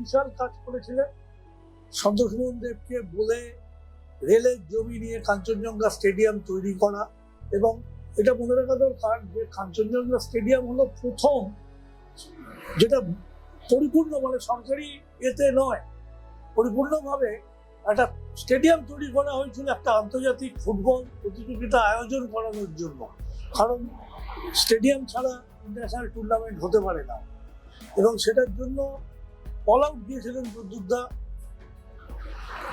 বিশাল কাজ করেছিলেন। সন্তোষ মোহন দেবকে বলে রেলের জমি নিয়ে কাঞ্চনজঙ্ঘা স্টেডিয়াম তৈরি করা, এবং এটা মনে রাখা দরকার যে কাঞ্চনজঙ্ঘা স্টেডিয়াম হলো প্রথম যেটা পরিপূর্ণ, মানে সরকারি এতে নয়, পরিপূর্ণভাবে একটা স্টেডিয়াম তৈরি করা হয়েছিল একটা আন্তর্জাতিক ফুটবল প্রতিযোগিতা আয়োজন করানোর জন্য। কারণ স্টেডিয়াম ছাড়া ইন্টারন্যাশনাল টুর্নামেন্ট হতে পারে না, এবং সেটার জন্য অল আউট দিয়েছিলেন প্রদ্যুৎদা।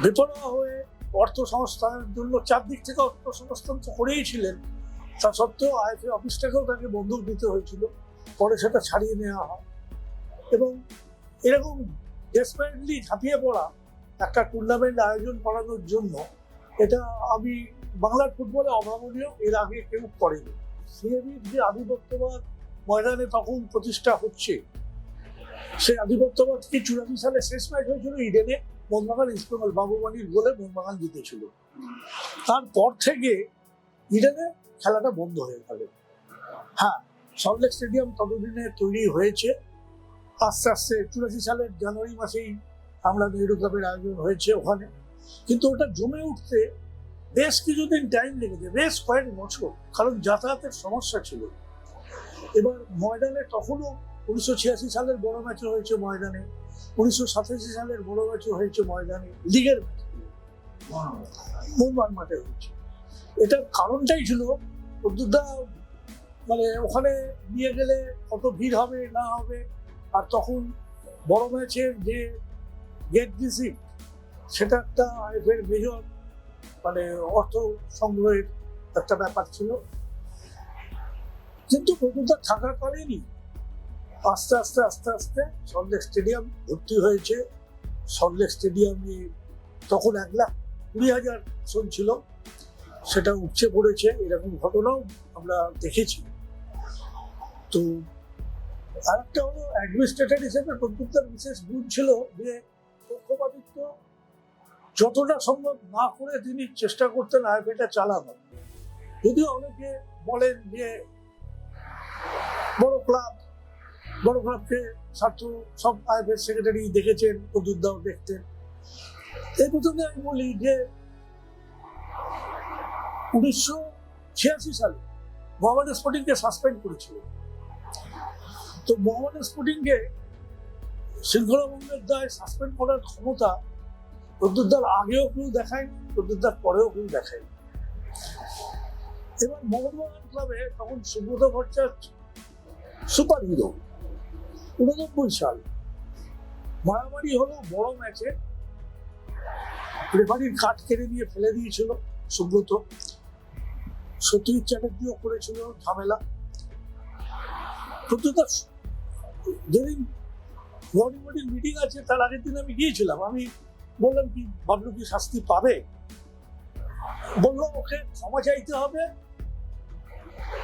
বেপরোয়া হয়ে অর্থ সংস্থানের জন্য চারদিক থেকে অর্থ সংস্থান তো করেই ছিলেন, তা সত্ত্বেও আইএফএ অফিসটাকেও তাকে বন্ধক দিতে হয়েছিল। পরে সেটা ছাড়িয়ে নেওয়া হয়, এবং এরকম ডেসপারেটলি ঝাঁপিয়ে পড়া একটা টুর্নামেন্ট আয়োজন করানোর জন্য, এটা আমি বাংলার ফুটবলে অভাবনীয়, এর আগে কেউ করেনি। সিএবির যে আধিপত্যবাদ ময়দানে তখন প্রতিষ্ঠা হচ্ছে, সেই আধিপত্যবাদ কি 84 সালে শেষ ম্যাচ হয়েছিল ইডেনে, মোহনবাগান ইস্টবেঙ্গল, বাবুমানির গোলে মোহনবাগান জিতেছিল। তারপর থেকে ইডেনে খেলাটা বন্ধ হয়ে গেল। হ্যাঁ, সল্টলেক স্টেডিয়াম ততদিনে তৈরি হয়েছে, আস্তে আস্তে 84 সালের জানুয়ারি মাসেই আমরা নেহরু কাপের আয়োজন হয়েছে ওখানে, কিন্তু ওটা জমে উঠতে বেশ কিছুদিন টাইম লেগেছে, বেশ কয়েক বছর, কারণ যাতায়াতের সমস্যা ছিল। এবার ময়দানে তখনও 1986 সালের বড় ম্যাচও হয়েছে ময়দানে, 1987 সালের বড় ম্যাচও হয়েছে ময়দানে, লিগের ম্যাচ মোহনবাগান মাঠে হয়েছে। এটার কারণটাই ছিল প্রদ্যুৎদা, মানে ওখানে নিয়ে গেলে কত ভিড় হবে না হবে, আর তখন বড় ম্যাচের যে গেট রিসিপ্ট, সেটা একটা আইএফএর মেজর মানে অর্থ সংগ্রহের একটা ব্যাপার ছিল। কিন্তু প্রদ্যুৎদা থাকাকালীনই আস্তে আস্তে আস্তে আস্তে সল্টলেক স্টেডিয়াম ভর্তি হয়েছে। সল্টলেক স্টেডিয়ামে তখন 1,20,000 আসন ছিল, সেটা উপচে পড়েছে, এরকম ঘটনাও আমরা দেখেছি। তো আরেকটা হলো অ্যাডমিনিস্ট্রেটর হিসেবে প্রদ্যুৎদার বিশেষ গুণ ছিল যে পক্ষপাতিত্ব যতটা সম্ভব না করে তিনি চেষ্টা করতেন আইএফএটা চালানো। যদিও অনেকে বলেন যে বড় ক্লাবকে স্বার্থ সব আইএফএর সেক্রেটারি দেখেছেন, প্রদ্যুৎদাও দেখতেন। এই প্রথমে আমি বলি যে 1986 সালে মোহামেডান স্পোর্টিংকে সাসপেন্ড করেছিল। তো মোহামেডান স্পোর্টিংকে শৃঙ্খলা ভঙ্গের দায় সাসপেন্ড করার ক্ষমতা প্রদ্যুৎদার আগেও কেউ দেখায়নি, প্রদ্যুৎদার পরেও কেউ দেখায়নি। এবার মোহনবাগান ক্লাবে তখন সুব্রত ভট্টাচার্য সুপার হিরো। 89 সাল মারামারি হলো বড় ম্যাচে, রেফারির কাঠ কেড়ে নিয়ে ফেলে দিয়েছিল সুব্রত, সত্যজিৎ চ্যাটার্জিও করেছিল ঝামেলা। প্রত্যেকটা যেদিন গভর্নিং মিটিং আছে তার আগের দিন আমি গিয়েছিলাম, আমি বললাম কি বাবলু কি শাস্তি পাবে, বললো ওকে ক্ষমা চাইতে হবে,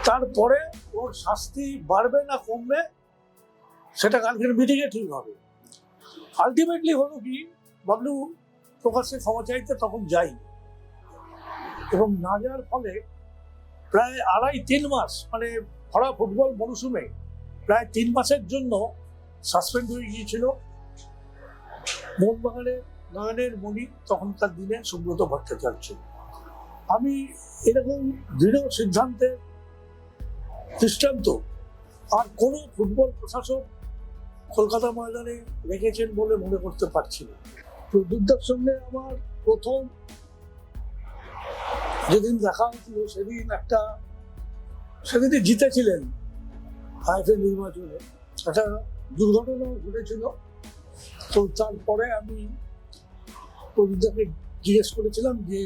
তারপরে ওর শাস্তি বাড়বে না কমবে সেটা কালকের মিটিংয়ে ঠিক হবে। আলটিমেটলি হলো কি, বাবলু প্রকাশ্যে ক্ষমা চাইতে তখন যাই, এবং না যাওয়ার ফলে প্রায় 2.5-3 মাস, মানে ভরা ফুটবল মরশুমে প্রায় 3 মাসের জন্য সাসপেন্ড হয়ে গিয়েছিল মোহনবাগানের নয়নের মণি তখনকার দিনে সুব্রত ভট্টাচার্য। আমি এরকম দৃঢ় সিদ্ধান্তের দৃষ্টান্ত আর কোনো ফুটবল প্রশাসক কলকাতা ময়দানে রেখেছেন বলে মনে করতে পারছি না। প্রদ্যুৎদার সঙ্গে আমার প্রথম যেদিন দেখা হয়েছিল সেদিনই জিতেছিলেন আইএফএ নির্বাচনে, একটা দুর্ঘটনা ঘটেছিল। তো তারপরে আমি প্রদ্যুৎদাকে জিজ্ঞেস করেছিলাম যে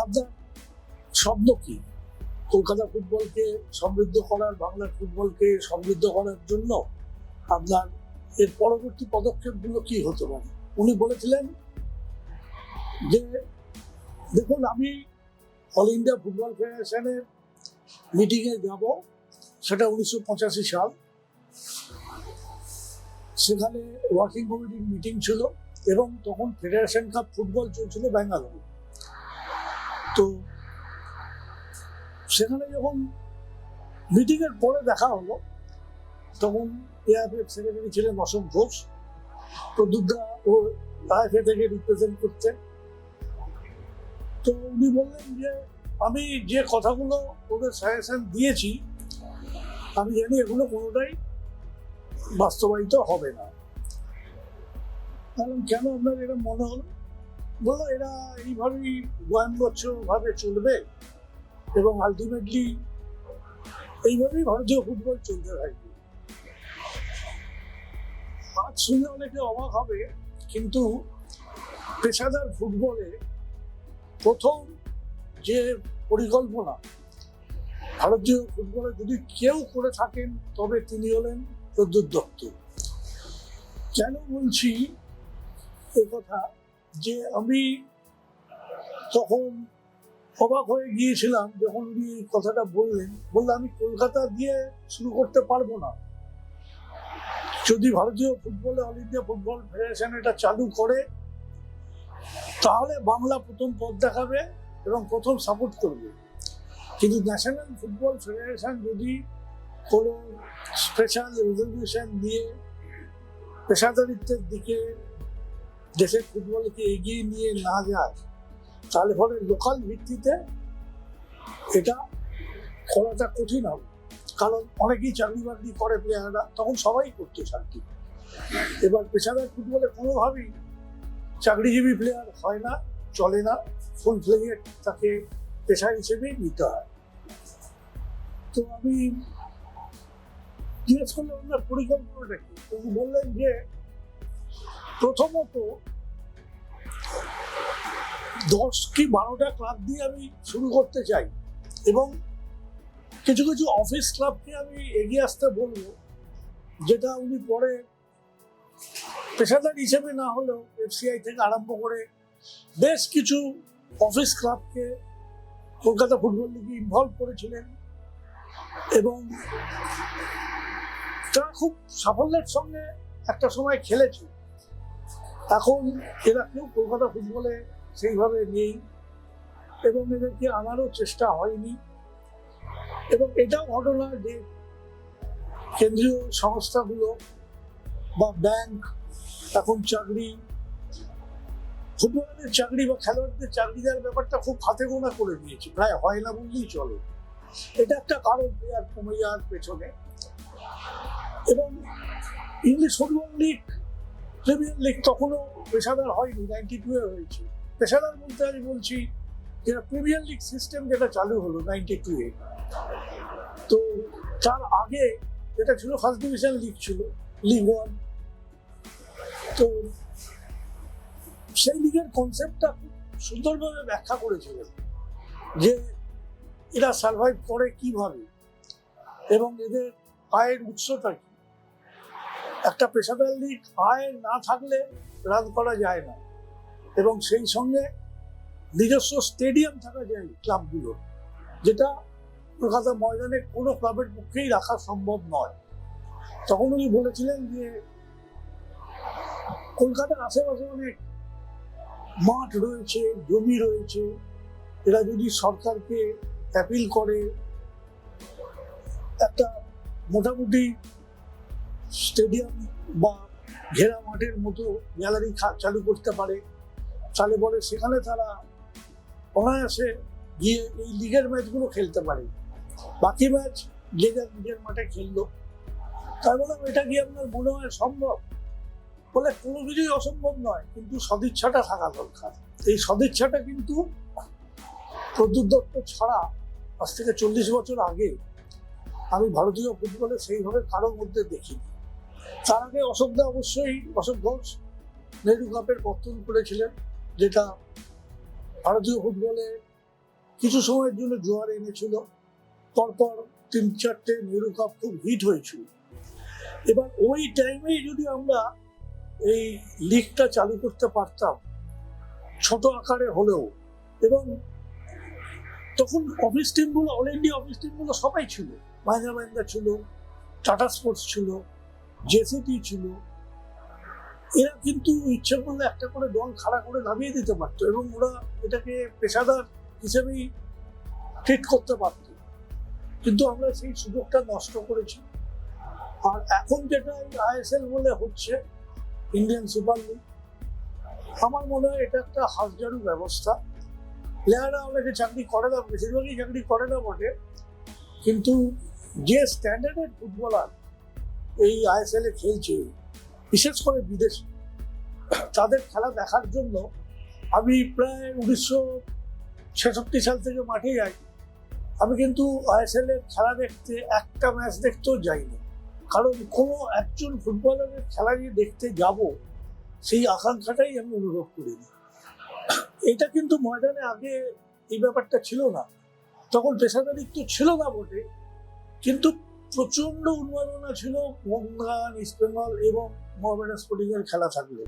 আপনার স্বপ্ন কি, কলকাতা ফুটবলকে সমৃদ্ধ করার, বাংলার ফুটবলকে সমৃদ্ধ করার জন্য আপনার এর পরবর্তী পদক্ষেপগুলো কি হতে পারে। উনি বলেছিলেন যে দেখুন, আমি অল ইন্ডিয়া ফুটবল ফেডারেশনের মিটিংয়ে যাব, সেটা 1985 সাল, সেখানে ওয়ার্কিং কমিটির মিটিং ছিল, এবং তখন ফেডারেশন কাপ ফুটবল চলছিল ব্যাঙ্গালোরে। তো সেখানে যখন মিটিংয়ের পরে দেখা হলো, তখন এআইএফ সেক্রেটারি ছিলেন অশোক ঘোষ, প্রদ্যুৎদা ও আইএফএ থেকে রিপ্রেজেন্ট করতেন। তো উনি বললেন যে আমি যে কথাগুলো ওদের সাজেশন দিয়েছি আমি জানি এগুলো কোনোটাই বাস্তবায়িত হবে না। বললাম কেন আপনার এটা মনে হলো? বললো এরা এইভাবেই গোয়ানবচ্ছভাবে চলবে এবং আলটিমেটলি এইভাবেই ভারতীয় ফুটবল চলতে থাকবে। আজ শুনে অনেকে অবাক হবে, কিন্তু পেশাদার ফুটবলে প্রথম যে পরিকল্পনা ভারতীয় ফুটবলে যদি কেউ করে থাকেন তবে তিনি হলেন প্রদ্যুৎ দত্ত। কেন বলছি এ কথা, যে আমি তখন অবাক হয়ে গিয়েছিলাম যখন উনি কথাটা বললেন। বললে আমি কলকাতা দিয়ে শুরু করতে পারবো না, যদি ভারতীয় ফুটবলে অল ইন্ডিয়া ফুটবল ফেডারেশন এটা চালু করে তাহলে বাংলা প্রথম পথ দেখাবে এবং প্রথম সাপোর্ট করবে। কিন্তু ন্যাশনাল ফুটবল ফেডারেশন যদি কোনো স্পেশাল রেজলিউশন দিয়ে পেশাদারিত্বের দিকে দেশের ফুটবলকে এগিয়ে নিয়ে না যায় তাহলে ফলে লোকাল ভিত্তিতে এটা করাটা কঠিন হবে। কারণ অনেকেই চাকরি বাকরি করে প্লেয়াররা, তখন সবাই করতে চাকরি। এবার পেশাদার ফুটবলে কোনোভাবেই চাকরিজীবী প্লেয়ার হয় না, চলে না, ফুল ফ্লেজেড তাকে পেশা হিসেবেই নিতে হয়। তো আমি জিজ্ঞেস করলাম আপনার পরিকল্পনাটা কি? তিনি বললেন যে প্রথমত 10 কি 12টা ক্লাব দিয়ে আমি শুরু করতে চাই এবং কিছু কিছু অফিস ক্লাবকে আমি এগিয়ে আসতে বলবো, যেটা উনি পরে পেশাদার হিসেবে না হলেও এফসিআই থেকে আরম্ভ করে বেশ কিছু অফিস ক্লাবকে কলকাতা ফুটবল লিগে ইনভলভ করেছিলেন এবং তারা খুব সাফল্যের সঙ্গে একটা সময় খেলেছে। এখন এরা কেউ কলকাতা ফুটবলে সেইভাবে নেই এবং এদেরকে আনারও চেষ্টা হয়নি। এবং এটাও ঘটনা যে কেন্দ্রীয় সংস্থাগুলো বা ব্যাংক এখন ফুটবলারদের চাকরি বা খেলোয়াড়দের চাকরি দেওয়ার ব্যাপারটা খুব হাতে গোনা করে দিয়েছে, প্রায় হয় না বললেই চলে। এটা একটা কারণ প্লেয়ার কমে যাওয়ার পেছনে। এবং English football league, premier league তখনও পেশাদার হয়নি, 92-এ হয়েছে। পেশাদার বলতে আমি বলছি যেটা প্রিমিয়ার লিগ সিস্টেম যেটা চালু হলো 92-এ। তো তার আগে যেটা ছিল ফার্স্ট ডিভিশন লিগ, ছিল লিগ 1। তো সেই লিগের কনসেপ্টটা খুব সুন্দরভাবে ব্যাখ্যা করেছিলেন যে এরা সার্ভাইভ করে কিভাবে এবং এদের আয়ের উৎসটা কি। একটা পেশাদার লিগ আয় না থাকলে রান করা যায় না এবং সেই সঙ্গে নিজস্ব স্টেডিয়াম থাকা যায় ক্লাবগুলোর, যেটা কলকাতা ময়দানে কোনো ক্লাবের পক্ষেই রাখা সম্ভব নয়। তখন উনি বলেছিলেন যে কলকাতার আশেপাশে অনেক মাঠ রয়েছে, জমি রয়েছে, এরা যদি সরকারকে অ্যাপিল করে একটা মোটামুটি স্টেডিয়াম বা ঘেরা মাঠের মতো গ্যালারি চালু করতে পারে, তাহলে বলে সেখানে তারা অনায়াসে গিয়ে এই লিগের ম্যাচগুলো খেলতে পারে। বাকি ম্যাচ যে যার নিজের মাঠে খেললো। তার বললাম এটা কি আপনার মনে হয় সম্ভব? বলে কোনো কিছুই অসম্ভব নয়, কিন্তু সদিচ্ছাটা থাকা দরকার। এই সদিচ্ছাটা কিন্তু প্রদ্যুৎ দত্ত ছাড়া আজ থেকে 40 বছর আগে আমি ভারতীয় ফুটবলে সেইভাবে কারোর মধ্যে দেখিনি। তার আগে অশোক ঘোষ নেহরু কাপের পত্তন করেছিলেন, যেটা ভারতীয় ফুটবলে কিছু সময়ের জন্য জোয়ার এনেছিল। পরপর 3-4টে নেহরু কাপ খুব হিট হয়েছিল। এবার ওই টাইমেই যদি আমরা এই লিগটা চালু করতে পারতাম ছোট আকারে হলেও, এবং তখন অফিস টিমগুলো, অল ইন্ডিয়া অফিস টিমগুলো সবাই ছিল, মাহিন্দ্রা ছিল, টাটা স্পোর্টস ছিল, জেসিটি ছিল, এরা কিন্তু ইচ্ছে করলে একটা করে দল খাড়া করে নামিয়ে দিতে পারতো এবং ওরা এটাকে পেশাদার হিসেবেই ট্রিট করতে পারত। কিন্তু আমরা সেই সুযোগটা নষ্ট করেছি আর এখন যেটা আইএসএল বলে হচ্ছে, ইন্ডিয়ান সুপার লিগ, আমার মনে হয় এটা একটা হাতঝাড়ু ব্যবস্থা। প্লেয়াররা অনেকে চাকরি করে না, বেশিরভাগই চাকরি করে না বটে, কিন্তু যে স্ট্যান্ডার্ডের ফুটবলার এই আইএসএল এ খেলছে, বিশেষ করে বিদেশে, তাদের খেলা দেখার জন্য আমি প্রায় 1966 সাল থেকে মাঠে যাই। আমি কিন্তু আইএসএল এর খেলা দেখতে একটা ম্যাচ দেখতেও যাইনি, কারণ কোনো একজন ফুটবলারের খেলা যে দেখতে যাব সেই আকাঙ্ক্ষাটাই আমি অনুভব করিনি। এটা কিন্তু ময়দানে আগে এই ব্যাপারটা ছিল না, তখন পেশাদারিত্ব ছিল না বটে, কিন্তু প্রচন্ড উন্মাদনা ছিল মোহনবাগান, ইস্ট বেঙ্গল এবং মোহামেডান স্পোর্টিং এর খেলা থাকলে।